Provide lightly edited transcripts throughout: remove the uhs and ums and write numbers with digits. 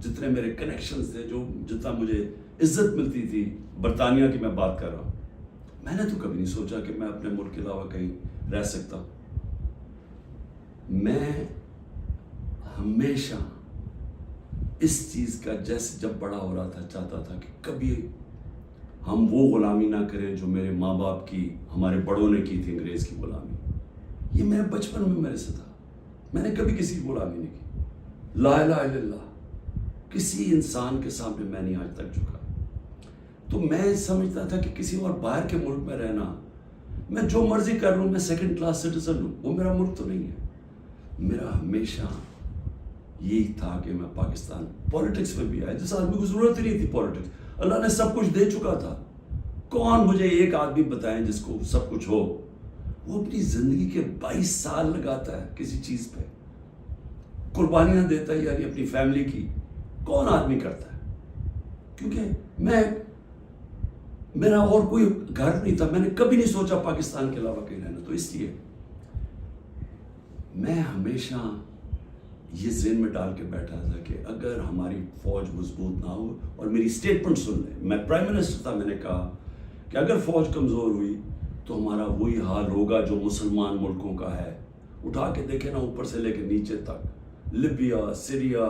جتنے میرے کنیکشنز تھے, جو جتنا مجھے عزت ملتی تھی, برطانیہ کی میں بات کر رہا ہوں, میں نے تو کبھی نہیں سوچا کہ میں اپنے ملک کے علاوہ کہیں رہ سکتا ہوں. میں ہمیشہ اس چیز کا جیسے جب بڑا ہو رہا تھا چاہتا تھا کہ کبھی ہم وہ غلامی نہ کریں جو میرے ماں باپ کی, ہمارے بڑوں نے کی تھی, انگریز کی غلامی. یہ میرے بچپن میں میرے سے تھا, میں نے کبھی کسی کی غلامی نہیں کی. لا الہ الا اللہ, کسی انسان کے سامنے میں نہیں آج تک جھکا. تو میں سمجھتا تھا کہ کسی اور باہر کے ملک میں رہنا, میں جو مرضی کر لوں, میں سیکنڈ کلاس سٹیزن ہوں, وہ میرا ملک تو نہیں ہے. میرا ہمیشہ یہی تھا کہ میں پاکستان, پولیٹکس میں بھی آیا جس آدمی کو ضرورت ہی نہیں تھی پولیٹکس, اللہ نے سب کچھ دے چکا تھا. کون مجھے ایک آدمی بتائیں جس کو سب کچھ ہو, وہ اپنی زندگی کے 22 سال لگاتا ہے کسی چیز پہ, قربانیاں دیتا ہے, یعنی اپنی فیملی کی. کون آدمی کرتا ہے؟ کیونکہ میرا اور کوئی گھر نہیں تھا, میں نے کبھی نہیں سوچا پاکستان کے علاوہ کہیں رہنا. تو اس لیے میں ہمیشہ یہ ذہن میں ڈال کے بیٹھا تھا کہ اگر ہماری فوج مضبوط نہ ہو, اور میری اسٹیٹمنٹ سن لیں, میں پرائم منسٹر تھا, میں نے کہا کہ اگر فوج کمزور ہوئی تو ہمارا وہی حال ہوگا جو مسلمان ملکوں کا ہے. اٹھا کے دیکھیں نا, اوپر سے لے کے نیچے تک, لیبیا, سیریا,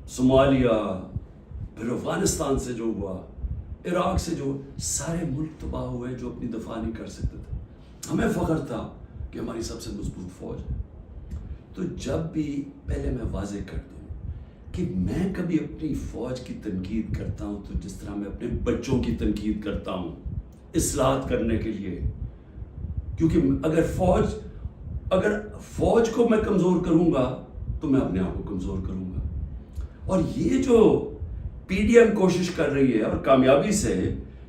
صومالیہ, پھر افغانستان سے جو ہوا, عراق سے جو, سارے ملک تباہ ہوئے جو اپنی دفاع نہیں کر سکتے تھے. ہمیں فخر تھا کہ ہماری سب سے مضبوط فوج ہے. تو جب بھی, پہلے میں واضح کر دوں کہ میں کبھی اپنی فوج کی تنقید کرتا ہوں تو جس طرح میں اپنے بچوں کی تنقید کرتا ہوں اصلاحات کرنے کے لیے. کیونکہ اگر فوج کو میں کمزور کروں گا تو میں اپنے آپ کو کمزور کروں گا. اور یہ جو پی ڈی ایم کوشش کر رہی ہے, اور کامیابی سے,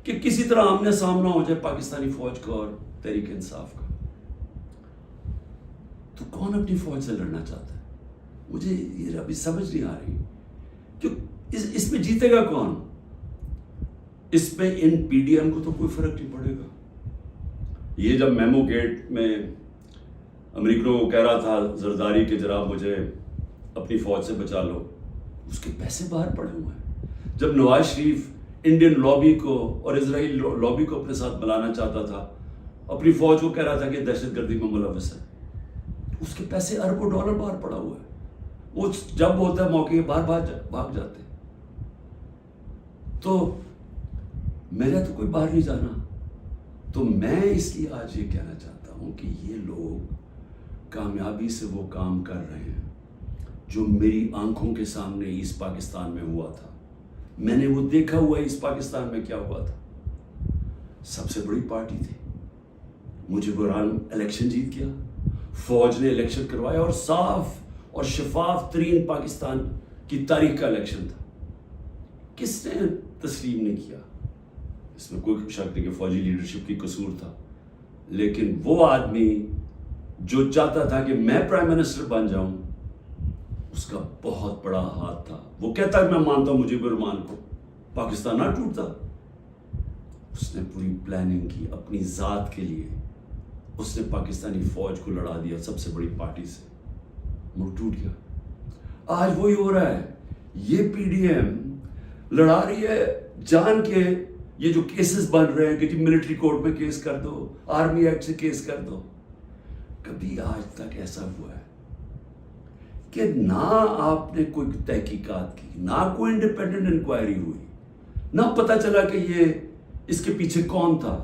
کہ کسی طرح آمنے سامنا ہو جائے پاکستانی فوج کا اور تحریک انصاف کا, تو کون اپنی فوج سے لڑنا چاہتا ہے؟ مجھے یہ ابھی سمجھ نہیں آ رہی کہ اس میں جیتے گا کون؟ اس میں ان پی ڈی ایم کو تو کوئی فرق نہیں پڑے گا. یہ جب میمو گیٹ میں امریکہ کو کہہ رہا تھا زرداری کہ جناب مجھے اپنی فوج سے بچا لو, اس کے پیسے باہر پڑے ہوئے ہیں. جب نواز شریف انڈین لابی کو اور اسرائیل لابی کو اپنے ساتھ بلانا چاہتا تھا, اپنی فوج کو کہہ رہا تھا کہ دہشت گردی میں ملوث ہے, اس کے پیسے اربوں ڈالر باہر پڑا ہوا ہے. وہ جب ہوتا ہے موقع باہر بھاگ جاتے. تو میرا تو کوئی باہر نہیں جانا. تو میں اس لیے آج یہ کہنا چاہتا ہوں کہ یہ لوگ کامیابی سے وہ کام کر رہے ہیں جو میری آنکھوں کے سامنے ایسٹ پاکستان میں ہوا تھا. میں نے وہ دیکھا ہوا ایسٹ پاکستان میں کیا ہوا تھا. سب سے بڑی پارٹی تھی, مجھے برحال الیکشن جیت گیا, فوج نے الیکشن کروایا, اور صاف اور شفاف ترین پاکستان کی تاریخ کا الیکشن تھا. کس نے تسلیم نہیں کیا؟ اس میں کوئی شک نہیں کہ فوجی لیڈرشپ کی قصور تھا, لیکن وہ آدمی جو چاہتا تھا کہ میں پرائم منسٹر بن جاؤں, اس کا بہت بڑا ہاتھ تھا. وہ کہتا ہے میں مانتا ہوں مجھے برمان کو, پاکستان نہ ٹوٹتا. اس نے پوری پلاننگ کی اپنی ذات کے لیے, اس نے پاکستانی فوج کو لڑا دیا سب سے بڑی پارٹی سے, ملک ٹوٹ گیا. آج وہی ہو رہا ہے. یہ پی ڈی ایم لڑا رہی ہے جان کے, یہ جو کیسز بن رہے ہیں کہ جی ملٹری کورٹ میں کیس کر دو, آرمی ایکٹ سے کیس کر دو. کبھی آج تک ایسا ہوا ہے کہ نہ آپ نے کوئی تحقیقات کی, نہ کوئی انڈیپینڈنٹ انکوائری ہوئی, نہ پتہ چلا کہ یہ اس کے پیچھے کون تھا,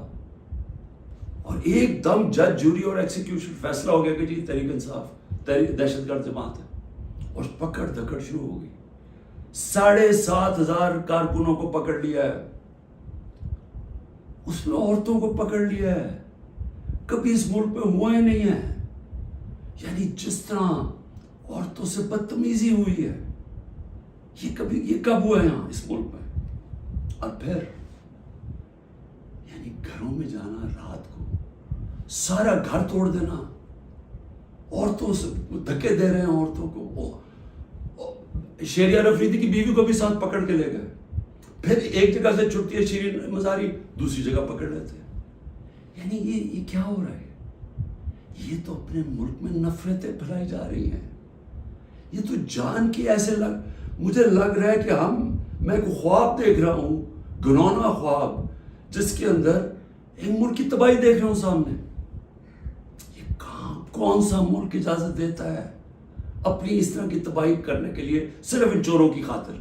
اور ایک دم جج, جوری اور ایکسیکیوشن فیصلہ ہو گیا کہ جی تحریک انصاف دہشت گرد جماعت ہے, اور پکڑ دھکڑ شروع ہو گئی. 7,500 کارکنوں کو پکڑ لیا ہے, اس میں عورتوں کو پکڑ لیا ہے. کبھی اس ملک میں ہوا ہی نہیں ہے. یعنی جس طرح عورتوں سے بدتمیزی ہوئی ہے, یہ کب ہوا ہے یہاں اس ملک میں؟ اور پھر یعنی گھروں میں جانا رات کو, سارا گھر توڑ دینا, عورتوں سے دھکے دے رہے ہیں عورتوں کو. شیریہ افریدی کی بیوی کو بھی ساتھ پکڑ کے لے گئے, پھر ایک جگہ سے چھٹتی ہے شیرین مزاری, دوسری جگہ پکڑ لیتے ہیں. یعنی یہ کیا ہو رہا ہے؟ یہ تو اپنے ملک میں نفرتیں پھیلائی جا رہی ہیں. یہ تو جان کی ایسے مجھے لگ رہا ہے کہ میں کوئی خواب دیکھ رہا ہوں، گھنونا خواب، جس کے اندر ایک ملک کی تباہی دیکھ رہا ہوں سامنے۔ یہ کون سا ملک اجازت دیتا ہے اپنی اس طرح کی تباہی کرنے کے لیے صرف ان چوروں کی خاطر؟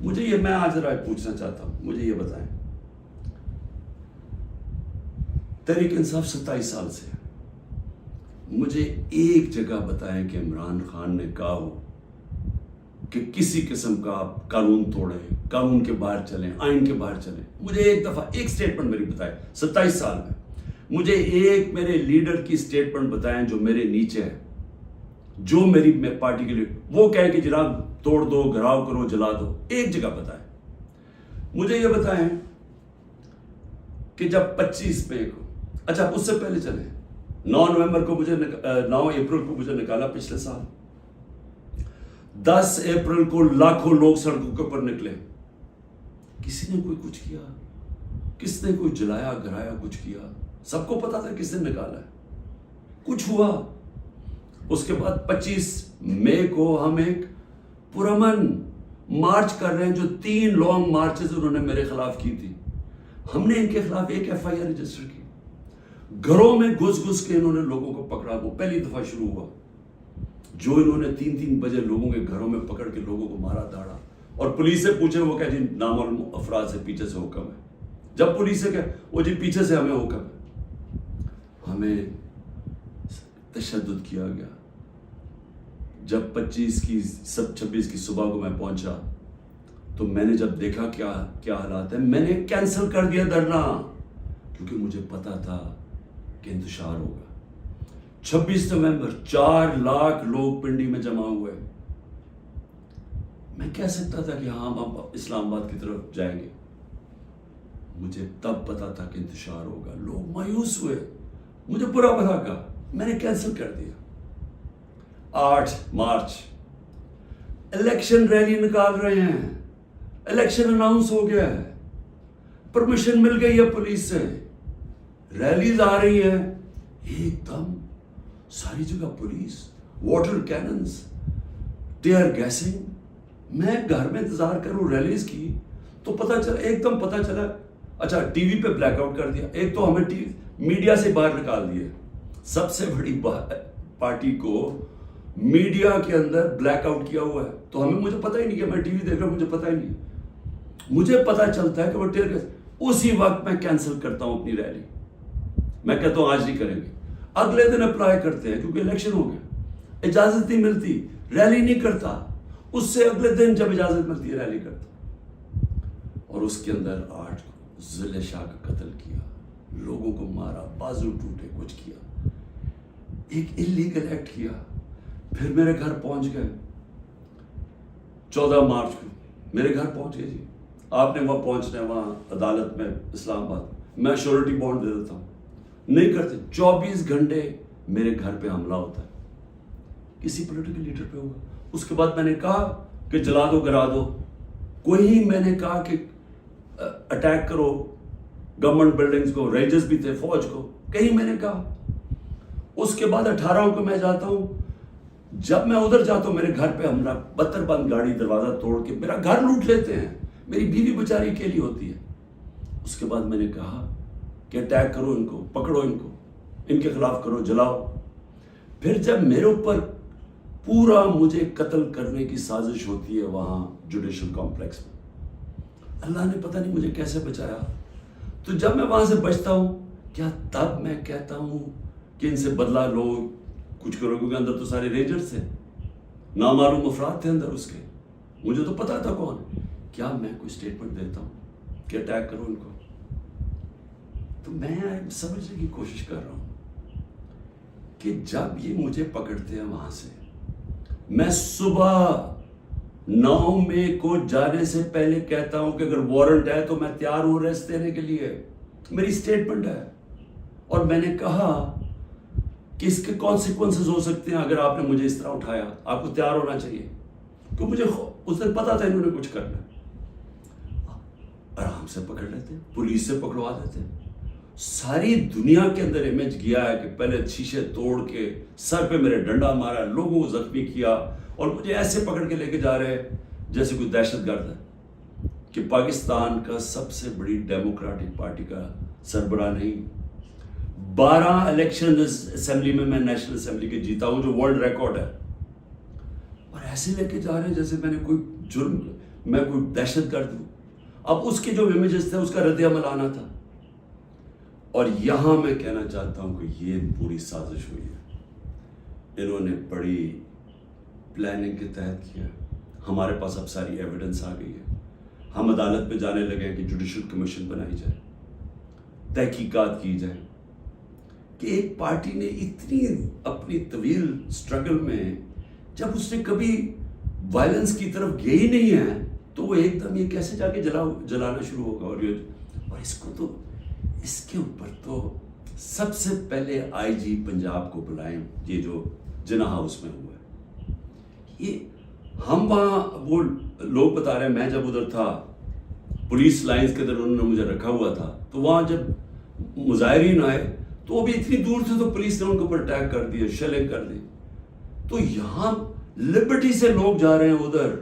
میں آج ذرا پوچھنا چاہتا ہوں، مجھے یہ بتائیں، تحریک انصاف 27 سال سے ہے، مجھے ایک جگہ بتائیں کہ عمران خان نے کہا ہو کہ کسی قسم کا آپ قانون توڑیں، قانون کے باہر چلیں، آئین کے باہر چلیں؟ مجھے ایک دفعہ ایک سٹیٹمنٹ میری بتائیں 27 سال میں، مجھے ایک میرے لیڈر کی سٹیٹمنٹ بتائیں جو میرے نیچے ہے، جو میری پارٹی کے لیے وہ کہے کہ جناب توڑ دو، گھراؤ کرو، جلا دو۔ ایک جگہ بتائیں۔ مجھے یہ بتائیں کہ جب 25 مئی کو، اچھا اس سے پہلے چلیں، 9 اپریل کو مجھے نکالا پچھلے سال، 10 اپریل کو لاکھوں لوگ سڑکوں کے اوپر نکلے، کسی نے کوئی کچھ کیا؟ کس نے کوئی جلایا گھرایا کچھ کیا؟ سب کو پتا تھا کس نے نکالا ہے، کچھ ہوا؟ اس کے بعد 25 مئی کو ہم ایک پرامن مارچ کر رہے ہیں، جو 3 لانگ مارچز انہوں نے میرے خلاف کی تھی، ہم نے ان کے خلاف ایک FIR رجسٹر کی، گھروں میں گھس کے انہوں نے لوگوں کو پکڑا، وہ پہلی دفعہ شروع ہوا، جو انہوں نے 3 بجے لوگوں کے گھروں میں پکڑ کے لوگوں کو مارا داڑا، اور پولیس سے پوچھے وہ کہ جی نامعلوم افراد سے پیچھے سے حکم ہے، جب پولیس سے کہ وہ جی پیچھے سے ہمیں حکم ہے، ہمیں تشدد کیا گیا۔ جب 26 کی صبح کو میں پہنچا تو میں نے جب دیکھا کیا حالات ہیں، میں نے کینسل کر دیا دھرنا، کیونکہ مجھے پتا تھا کہ انتشار ہوگا۔ 26 نومبر 4 لاکھ لوگ پنڈی میں جمع ہوئے، میں کہہ سکتا تھا کہ ہاں ہم اسلام آباد کی طرف جائیں گے، مجھے تب پتا تھا کہ انتشار ہوگا، لوگ مایوس ہوئے، مجھے برا بھلا کہا، میں نے کینسل کر دیا۔ 8 مارچ الیکشن ریلی نکال رہے ہیں، الیکشن اناؤنس ہو گیا ہے، پرمیشن مل گئی ہے پولیس سے، ریلیز آ رہی ہیں، ایک دم ساری جگہ police, water cannons, tear gassing. میں گھر میں انتظار کروں ریلیز کی تو ایک دم پتہ چلا، اچھا ٹی وی پہ بلیک آؤٹ کر دیا، ایک تو ہمیں میڈیا سے باہر نکال دیا، سب سے بڑی پارٹی کو میڈیا کے اندر بلیک آؤٹ کیا ہوا ہے، تو مجھے پتہ ہی نہیں کہ میں ٹی وی دیکھ رہا ہوں، مجھے پتہ ہی نہیں، مجھے پتہ چلتا ہے کہ وہ ٹیئر گیس، اسی وقت میں کینسل کرتا ہوں اپنی ریلی، میں کہتا ہوں آج نہیں کریں گے، اگلے دن اپلائی کرتے ہیں کیونکہ الیکشن ہو گیا، اجازت نہیں ملتی، ریلی نہیں کرتا، اس سے اگلے دن جب اجازت ملتی ہے ریلی کرتا، اور اس کے اندر 8 کو ضلع شاہ کا قتل کیا، لوگوں کو مارا، بازو ٹوٹے، کچھ کیا، ایک انلیگل ایکٹ کیا، پھر میرے گھر پہنچ گئے 14 مارچ کو میرے گھر پہنچ گئے، جی آپ نے وہاں پہنچنا ہے، وہاں عدالت میں اسلام آباد، میں شیورٹی بانڈ دے دیتا ہوں، نہیں کرتے، 24 گھنٹے میرے گھر پہ حملہ ہوتا ہے، کسی پولیٹیکل لیڈر پہ ہوگا، اس کے بعد میں نے کہا کہ جلا دو گرا دو، کوئی میں نے کہا کہ اٹیک کرو گورنمنٹ بلڈنگز کو، رینجرز بھی تھے، فوج کو، کہیں میں نے کہا۔ اس کے بعد 18 کو میں جاتا ہوں، جب میں ادھر جاتا ہوں میرے گھر پہ حملہ، 72 بند گاڑی دروازہ توڑ کے میرا گھر لوٹ لیتے ہیں، میری بیوی بیچاری اکیلی ہوتی ہے۔ اس کے بعد میں نے کہا کہ اٹیک کرو ان کو، پکڑو ان کو، ان کے خلاف کرو، جلاؤ۔ پھر جب میرے اوپر پورا مجھے قتل کرنے کی سازش ہوتی ہے وہاں جوڈیشل کمپلیکس میں، اللہ نے پتہ نہیں مجھے کیسے بچایا۔ تو جب میں وہاں سے بچتا ہوں، کیا تب میں کہتا ہوں کہ ان سے بدلہ لو، کچھ کرو، کیونکہ اندر تو سارے رینجرز تھے، نامعلوم افراد تھے اندر اس کے، مجھے تو پتا تھا کون ہے، کیا میں کوئی سٹیٹمنٹ دیتا ہوں کہ اٹیک کرو ان کو؟ تو میں سمجھنے کی کوشش کر رہا ہوں کہ جب یہ مجھے پکڑتے ہیں وہاں سے، میں صبح 9 مئی کو جانے سے پہلے کہتا ہوں کہ اگر وارنٹ ہے تو میں تیار ہوں ریسٹ دینے کے لیے، میری سٹیٹمنٹ ہے، اور میں نے کہا کہ اس کے کانسیکوینسز ہو سکتے ہیں اگر آپ نے مجھے اس طرح اٹھایا، آپ کو تیار ہونا چاہیے، کیونکہ مجھے اس دن پتا تھا انہوں نے کچھ کرنا ہے۔ آرام سے پکڑ لیتے، پولیس سے پکڑوا دیتے، ساری دنیا کے اندر امیج گیا ہے کہ پہلے شیشے توڑ کے سر پہ میرے ڈنڈا مارا، لوگوں کو زخمی کیا، اور مجھے ایسے پکڑ کے لے کے جا رہے ہیں جیسے کوئی دہشت گرد ہے کہ پاکستان کا سب سے بڑی ڈیموکریٹک پارٹی کا سربراہ نہیں. 12 الیکشن اسمبلی میں نیشنل اسمبلی کے جیتا ہوں جو ورلڈ ریکارڈ ہے, اور ایسے لے کے جا رہے ہیں جیسے میں نے کوئی جرم, میں کوئی دہشت گرد ہوں. اب اس کے جو امیجز تھے اس کا رد عمل آنا تھا. اور یہاں میں کہنا چاہتا ہوں کہ یہ پوری سازش ہوئی ہے, انہوں نے بڑی پلاننگ کے تحت کیا. ہمارے پاس اب ساری ایویڈنس آ گئی ہے, ہم عدالت پہ جانے لگے ہیں کہ جوڈیشل کمیشن بنائی جائے, تحقیقات کی جائے کہ ایک پارٹی نے اتنی اپنی طویل سٹرگل میں جب اس نے کبھی وائلنس کی طرف گئی ہی نہیں ہے تو وہ ایک دم یہ کیسے جا کے جلانا شروع ہوگا. اور اس کو تو اس کے اوپر تو سب سے پہلے آئی جی پنجاب کو بلائیں, یہ جو جناح ہاؤس میں ہوا ہے. یہ ہم وہاں وہ لوگ بتا رہے ہیں, میں جب ادھر تھا پولیس لائنز کے اندر انہوں نے مجھے رکھا ہوا تھا, تو وہاں جب مظاہرین آئے تو وہ بھی اتنی دور تھے تو پولیس نے ان کے اوپر اٹیک کر دیا, شیلنگ کر دی. تو یہاں لبرٹی سے لوگ جا رہے ہیں ادھر,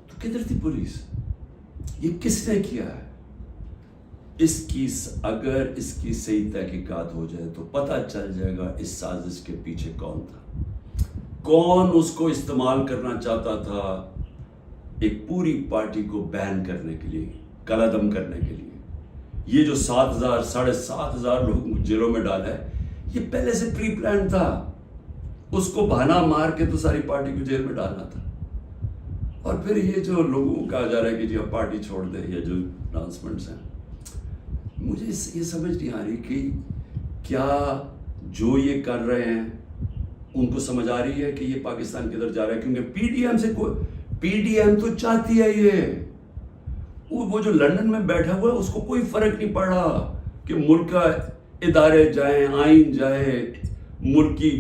تو کدھر تھی پولیس؟ یہ کس نے کیا ہے؟ اگر اس کی صحیح تحقیقات ہو جائے تو پتہ چل جائے گا اس سازش کے پیچھے کون تھا, کون اس کو استعمال کرنا چاہتا تھا ایک پوری پارٹی کو بین کرنے کے لیے, قلعدم کرنے کے لیے. یہ جو 7,000 7,500 لوگ جیلوں میں ڈالا ہے, یہ پہلے سے پری پلان تھا. اس کو بہانا مار کے تو ساری پارٹی کو جیل میں ڈالنا تھا. اور پھر یہ جو لوگوں کو کہا جا رہا ہے کہ جی اب پارٹی چھوڑ دیں, یا جو اناؤنسمنٹس ہیں, مجھے یہ سمجھ نہیں آ رہی کہ کیا جو یہ کر رہے ہیں ان کو سمجھ آ رہی ہے کہ یہ پاکستان کدھر جا رہا ہے. کیونکہ پی ڈی ایم تو چاہتی ہے یہ, وہ جو لندن میں بیٹھا ہوا ہے اس کو کوئی فرق نہیں پڑ رہا کہ ملک کا ادارے جائیں, آئین جائے, ملک کی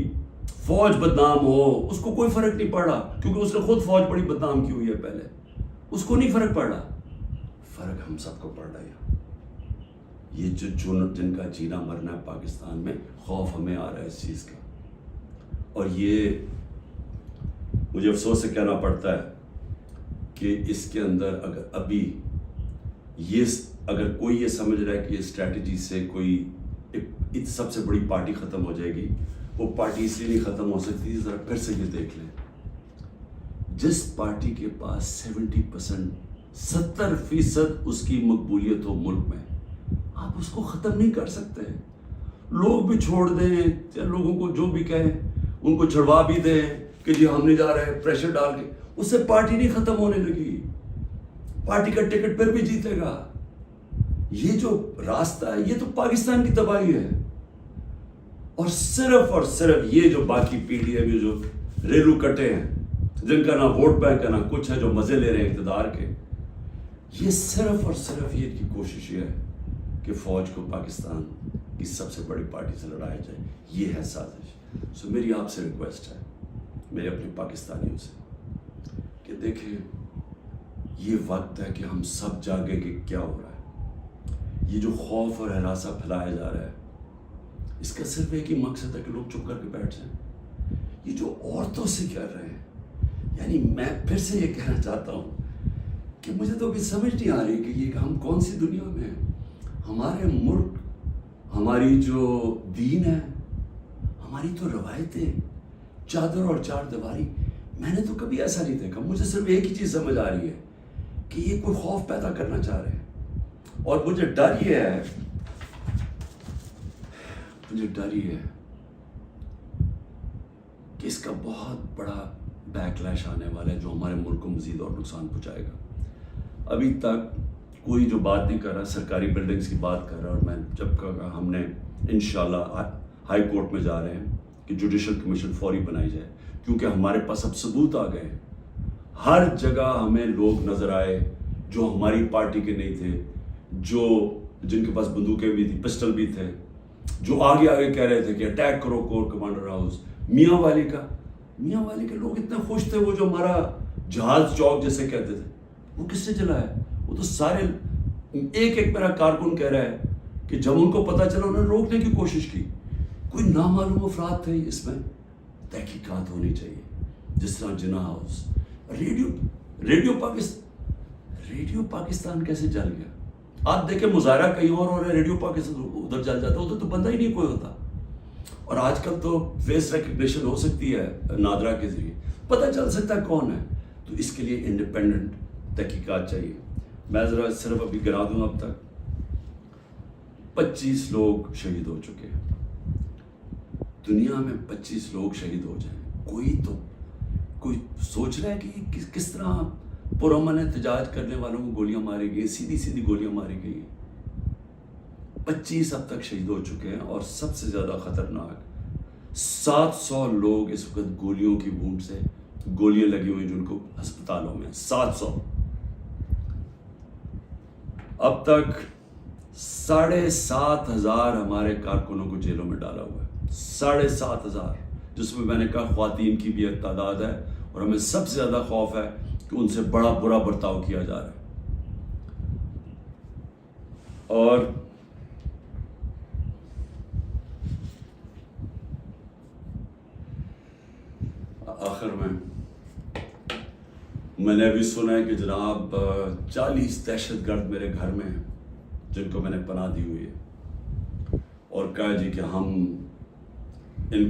فوج بدنام ہو, اس کو کوئی فرق نہیں پڑ رہا. کیونکہ اس نے خود فوج بڑی بدنام کی ہوئی ہے پہلے, اس کو نہیں فرق پڑ رہا. فرق ہم سب کو پڑ رہا ہے. یہ جن کا جینا مرنا ہے پاکستان میں, خوف ہمیں آ رہا ہے اس چیز کا. اور یہ مجھے افسوس سے کہنا پڑتا ہے کہ اس کے اندر اگر کوئی یہ سمجھ رہا ہے کہ یہ اسٹریٹجی سے کوئی سب سے بڑی پارٹی ختم ہو جائے گی, وہ پارٹی اس لیے نہیں ختم ہو سکتی. ذرا پھر سے یہ دیکھ لیں, جس پارٹی کے پاس 70% اس کی مقبولیت ہو ملک میں, آپ اس کو ختم نہیں کر سکتے. لوگ بھی چھوڑ دیں, لوگوں کو جو بھی کہیں ان کو چھڑوا بھی دیں کہ جی ہم نہیں جا رہے, پریشر ڈال کے, اس سے پارٹی نہیں ختم ہونے لگی. پارٹی کا ٹکٹ پھر بھی جیتے گا. یہ جو راستہ ہے یہ تو پاکستان کی تباہی ہے. اور صرف یہ جو باقی پیڑھی ہے, جو ریلو کٹے ہیں, جن کا نہ ووٹ بینک ہے نہ کچھ ہے, جو مزے لے رہے ہیں اقتدار کے, یہ صرف یہ کی کوشش یہ ہے کہ فوج کو پاکستان کی سب سے بڑی پارٹی سے لڑایا جائے. یہ ہے سازش. سو میری آپ سے ریکویسٹ ہے, میرے اپنے پاکستانیوں سے, کہ دیکھیں یہ وقت ہے کہ ہم سب جاگیں کہ کیا ہو رہا ہے. یہ جو خوف اور ہراساں پھیلایا جا رہا ہے, اس کا صرف ایک ہی مقصد ہے کہ لوگ چپ کر کے بیٹھ جائیں. یہ جو عورتوں سے کر رہے ہیں, یعنی میں پھر سے یہ کہنا چاہتا ہوں کہ مجھے تو ابھی سمجھ نہیں آ رہی کہ یہ ہم کون سی دنیا میں ہیں. ہمارے ملک, ہماری جو دین ہے, ہماری تو روایتیں, چادر اور چار دیواری, میں نے تو کبھی ایسا نہیں دیکھا. مجھے صرف ایک ہی چیز سمجھ آ رہی ہے کہ یہ کوئی خوف پیدا کرنا چاہ رہے ہیں. اور مجھے ڈر یہ ہے کہ اس کا بہت بڑا بیک لیش آنے والا ہے جو ہمارے ملک کو مزید اور نقصان پہنچائے گا. ابھی تک کوئی جو بات نہیں کر رہا, سرکاری بلڈنگز کی بات کر رہا, اور میں جب کہا ہم نے انشاءاللہ ہائی کورٹ میں جا رہے ہیں کہ جوڈیشل کمیشن فوری بنائی جائے, کیونکہ ہمارے پاس اب ثبوت آ گئے. ہر جگہ ہمیں لوگ نظر آئے جو ہماری پارٹی کے نہیں تھے, جن کے پاس بندوقیں بھی تھیں, پسٹل بھی تھے, جو آگے کہہ رہے تھے کہ اٹیک کرو کور کمانڈر ہاؤس. میاں والی کے لوگ اتنے خوش تھے, وہ جو ہمارا جہاز چوک جیسے کہتے تھے, وہ کس سے چلا ہے؟ وہ تو سارے ایک میرا کارکن کہہ رہا ہے کہ جب ان کو پتا چلا انہوں نے روکنے کی کوشش کی. کوئی نامعلوم افراد تھے. اس میں تحقیقات ہونی چاہیے. جس طرح جناح ہاؤس، ریڈیو پاکستان کیسے جل گیا؟ آپ دیکھیں مظاہرہ کہیں اور ہو رہا ہے، ریڈیو پاکستان ادھر جل جاتا ہے، ادھر تو بندہ ہی نہیں کوئی ہوتا. اور آج کل تو فیس ریکگنیشن ہو سکتی ہے نادرا کے ذریعے، پتہ چل سکتا ہے کون ہے. تو اس کے لیے انڈیپینڈنٹ تحقیقات چاہیے. میں ذرا صرف ابھی گرا دوں، اب تک 25 لوگ شہید ہو چکے ہیں. دنیا میں 25 لوگ شہید ہو جائیں، کوئی سوچ رہا ہے کہ کس طرح پرامن احتجاج کرنے والوں کو گولیاں ماری گئی، سیدھی گولیاں ماری گئی ہیں. 25 اب تک شہید ہو چکے ہیں، اور سب سے زیادہ خطرناک 700 لوگ اس وقت گولیوں کی وونڈ سے، گولیاں لگی ہوئی جن کو ہسپتالوں میں 700. اب تک 7,500 ہمارے کارکنوں کو جیلوں میں ڈالا ہوا ہے، 7,500، جس میں میں نے کہا خواتین کی بھی ایک تعداد ہے، اور ہمیں سب سے زیادہ خوف ہے کہ ان سے بڑا برا برتاؤ کیا جا رہا ہے. اور آخر میں نے ابھی سنا ہے کہ جناب 40 دہشت گرد میرے گھر میں ہیں جن کو میں نے پناہ دی ہوئی ہے، اور کہا جی کہ ہم ان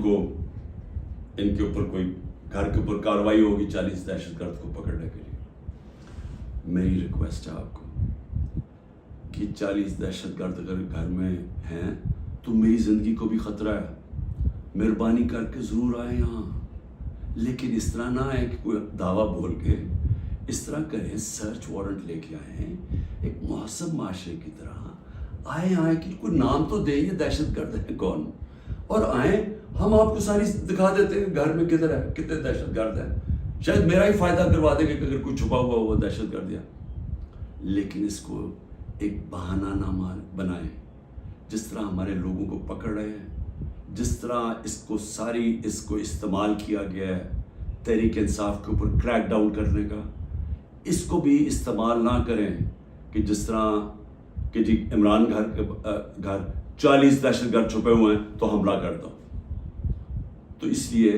کے اوپر کوئی گھر کے اوپر کارروائی ہوگی 40 دہشت گرد کو پکڑنے کے لیے. میری ریکویسٹ ہے آپ کو کہ 40 دہشت گرد اگر گھر میں ہیں تو میری زندگی کو بھی خطرہ ہے، مہربانی کر کے ضرور آئیں یہاں. لیکن اس طرح نہ آئے کہ کوئی دعویٰ بول کے، اس طرح کریں سرچ وارنٹ لے کے آئیں ایک مہذب معاشرے کی طرح. آئیں کہ کوئی نام تو دیں یہ دہشت گرد ہے کون، اور آئیں ہم آپ کو ساری دکھا دیتے ہیں گھر میں کدھر ہے، کتنے دہشت گرد ہیں. شاید میرا ہی فائدہ کروا دیں گے کہ اگر کوئی چھپا ہوا وہ دہشت گرد ہے. لیکن اس کو ایک بہانہ نہ بنائیں. جس طرح ہمارے لوگوں کو پکڑ رہے ہیں، جس طرح اس کو استعمال کیا گیا ہے تحریک انصاف کے اوپر کریک ڈاؤن کرنے کا، اس کو بھی استعمال نہ کریں کہ جس طرح کہ جی عمران گھر 40 دہشت گرد چھپے ہوئے ہیں تو حملہ کر دو. تو اس لیے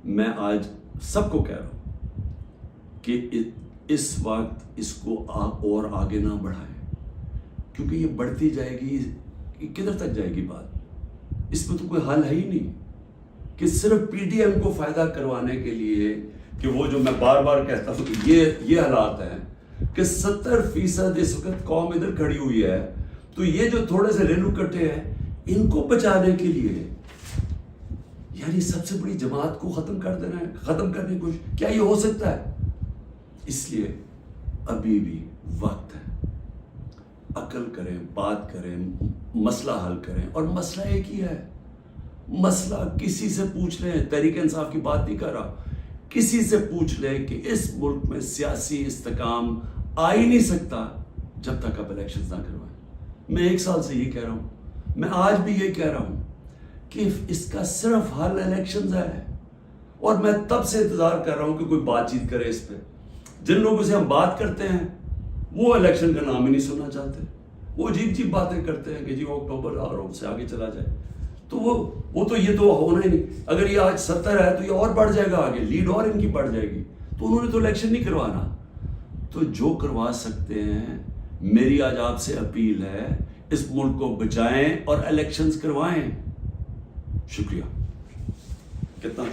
میں آج سب کو کہہ رہا ہوں کہ اس وقت اس کو اور آگے نہ بڑھائیں، کیونکہ یہ بڑھتی جائے گی، کدھر تک جائے گی بات؟ اس میں تو کوئی حل ہے ہی نہیں کہ صرف پی ڈی ایم کو فائدہ کروانے کے لیے، کہ وہ جو میں بار بار کہتا ہوں کہ یہ حالات ہیں کہ 70% اس وقت قوم ادھر کھڑی ہوئی ہے، تو یہ جو تھوڑے سے ریلو کٹے ہیں ان کو بچانے کے لیے یعنی سب سے بڑی جماعت کو ختم کر دینا ہے، ختم کرنے کی کوشش، کیا یہ ہو سکتا ہے؟ اس لیے ابھی بھی وقت ہے، عقل کریں، بات کریں، مسئلہ حل کریں. اور مسئلہ ایک ہی ہے، مسئلہ کسی سے پوچھ لیں، تحریک انصاف کی بات نہیں کر رہا، کسی سے پوچھ لیں کہ اس ملک میں سیاسی استحکام آ ہی نہیں سکتا جب تک آپ الیکشنز نہ کروائیں. میں 1 سال سے یہ کہہ رہا ہوں، میں آج بھی یہ کہہ رہا ہوں کہ اس کا صرف حل الیکشنز ہے. اور میں تب سے انتظار کر رہا ہوں کہ کوئی بات چیت کرے اس پہ. جن لوگوں سے ہم بات کرتے ہیں وہ الیکشن کا نام ہی نہیں سننا چاہتے، وہ عجیب باتیں کرتے ہیں کہ جی اکتوبر اور سے آگے چلا جائے. تو وہ تو یہ تو ہونا ہی نہیں. اگر یہ آج 70 ہے تو یہ اور بڑھ جائے گا، آگے لیڈ اور ان کی بڑھ جائے گی. تو انہوں نے تو الیکشن نہیں کروانا. تو جو کروا سکتے ہیں، میری آج آپ سے اپیل ہے، اس ملک کو بچائیں اور الیکشنز کروائیں. شکریہ. کتنا